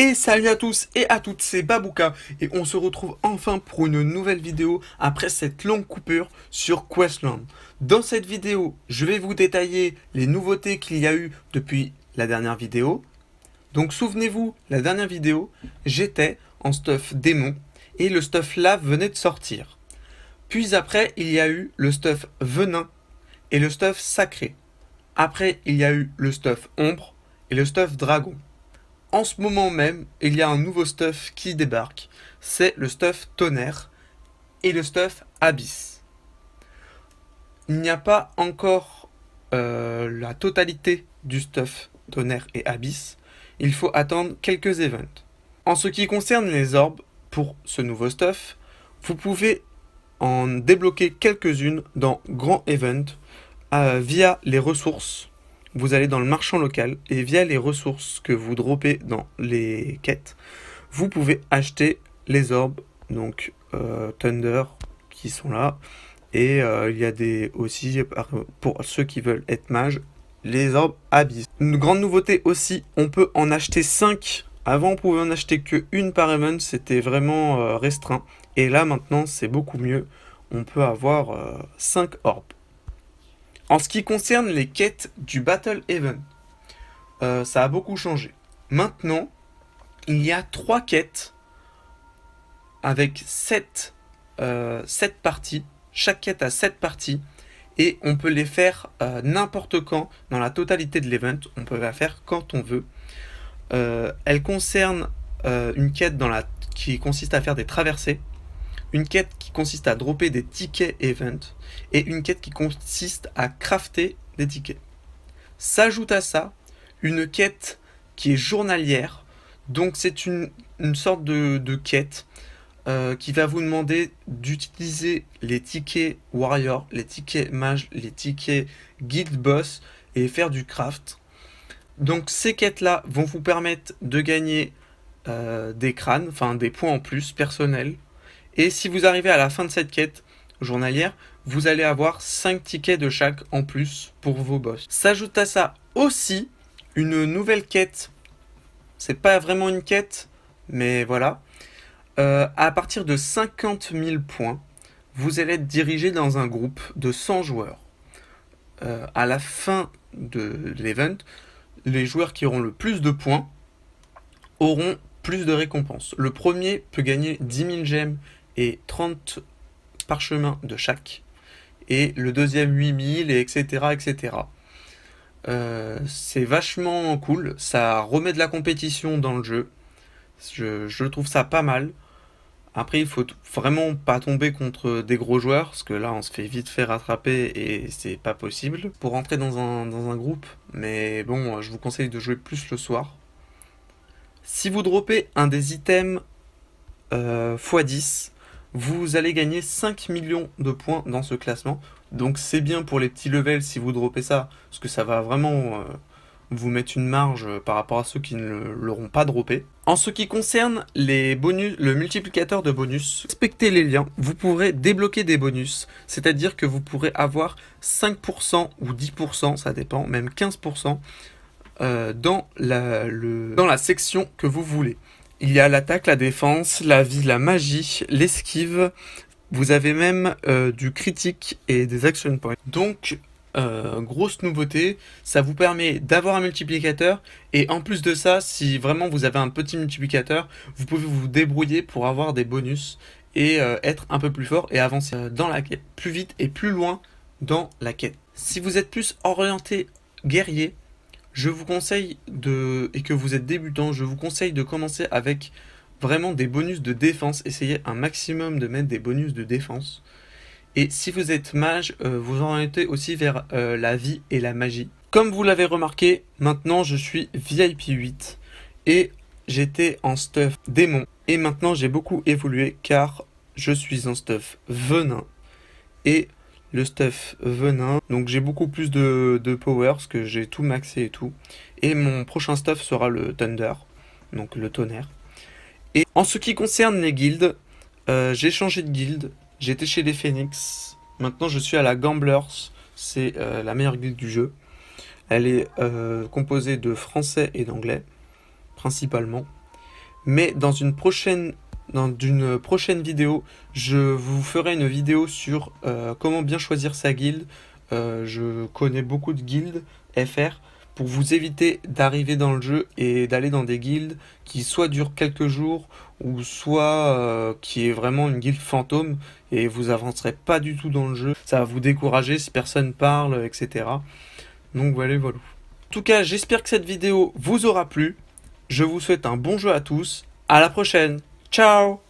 Et salut à tous et à toutes, c'est Babouka et on se retrouve enfin pour une nouvelle vidéo après cette longue coupure sur Questland. Dans cette vidéo, je vais vous détailler les nouveautés qu'il y a eu depuis la dernière vidéo. Donc souvenez-vous, la dernière vidéo, j'étais en stuff démon et le stuff lave venait de sortir. Puis après, il y a eu le stuff venin et le stuff sacré. Après, il y a eu le stuff ombre et le stuff dragon. En ce moment même, il y a un nouveau stuff qui débarque. C'est le stuff tonnerre et le stuff abyss. Il n'y a pas encore la totalité du stuff tonnerre et abyss. Il faut attendre quelques events. En ce qui concerne les orbes, pour ce nouveau stuff, vous pouvez en débloquer quelques-unes dans Grand Event via les ressources. Vous allez dans le marchand local et via les ressources que vous droppez dans les quêtes, vous pouvez acheter les orbes, donc Thunder qui sont là. Et il y a aussi, pour ceux qui veulent être mages, les orbes Abyss. Une grande nouveauté aussi, on peut en acheter 5. Avant, on pouvait en acheter que une par event, c'était vraiment restreint. Et là, maintenant, c'est beaucoup mieux. On peut avoir 5 orbes. En ce qui concerne les quêtes du Battle Event, ça a beaucoup changé. Maintenant, il y a 3 quêtes avec 7 parties. Chaque quête a 7 parties. Et on peut les faire n'importe quand dans la totalité de l'event. On peut la faire quand on veut. Elle concerne une quête qui consiste à faire des traversées. Une quête qui consiste à dropper des tickets event et une quête qui consiste à crafter des tickets. S'ajoute à ça une quête qui est journalière, donc c'est une sorte de quête qui va vous demander d'utiliser les tickets warrior, les tickets mage, les tickets guild boss et faire du craft. Donc ces quêtes là vont vous permettre de gagner des crânes, enfin des points en plus personnels. Et si vous arrivez à la fin de cette quête journalière, vous allez avoir 5 tickets de chaque en plus pour vos boss. S'ajoute à ça aussi une nouvelle quête. C'est pas vraiment une quête, mais voilà. À partir de 50 000 points, vous allez être dirigé dans un groupe de 100 joueurs. À la fin de l'event, les joueurs qui auront le plus de points auront plus de récompenses. Le premier peut gagner 10 000 gemmes et 30 parchemins de chaque. Et le deuxième 8000, et etc. etc. C'est vachement cool. Ça remet de la compétition dans le jeu. Je trouve ça pas mal. Après, il faut vraiment pas tomber contre des gros joueurs, parce que là, on se fait vite faire rattraper et c'est pas possible pour rentrer dans un groupe. Mais bon, je vous conseille de jouer plus le soir. Si vous droppez un des items x10, vous allez gagner 5 millions de points dans ce classement. Donc c'est bien pour les petits levels si vous droppez ça, parce que ça va vraiment vous mettre une marge par rapport à ceux qui ne l'auront pas droppé. En ce qui concerne les bonus, le multiplicateur de bonus, respectez les liens, vous pourrez débloquer des bonus. C'est-à-dire que vous pourrez avoir 5% ou 10%, ça dépend, même 15% dans la section que vous voulez. Il y a l'attaque, la défense, la vie, la magie, l'esquive. Vous avez même du critique et des action points. Donc, grosse nouveauté, ça vous permet d'avoir un multiplicateur. Et en plus de ça, si vraiment vous avez un petit multiplicateur, vous pouvez vous débrouiller pour avoir des bonus et être un peu plus fort et avancer dans la quête plus vite et plus loin dans la quête. Si vous êtes plus orienté guerrier, je vous conseille et que vous êtes débutant, je vous conseille de commencer avec vraiment des bonus de défense. Essayez un maximum de mettre des bonus de défense. Et si vous êtes mage, vous orientez aussi vers la vie et la magie. Comme vous l'avez remarqué, maintenant je suis VIP 8 et j'étais en stuff démon. Et maintenant j'ai beaucoup évolué car je suis en stuff venin. Et le stuff venin, donc j'ai beaucoup plus de power parce que j'ai tout maxé et tout. Et mon prochain stuff sera le Thunder, donc le tonnerre. Et en ce qui concerne les guildes, j'ai changé de guilde, j'étais chez les Phoenix, maintenant je suis à la Gamblers, c'est la meilleure guilde du jeu. Elle est composée de français et d'anglais, principalement. Mais dans une prochaine vidéo, je vous ferai une vidéo sur comment bien choisir sa guilde. Je connais beaucoup de guildes FR pour vous éviter d'arriver dans le jeu et d'aller dans des guildes qui soit durent quelques jours ou soit qui est vraiment une guilde fantôme et vous avancerez pas du tout dans le jeu. Ça va vous décourager si personne parle, etc. Donc voilà, voilà. En tout cas, j'espère que cette vidéo vous aura plu. Je vous souhaite un bon jeu à tous. À la prochaine. Ciao!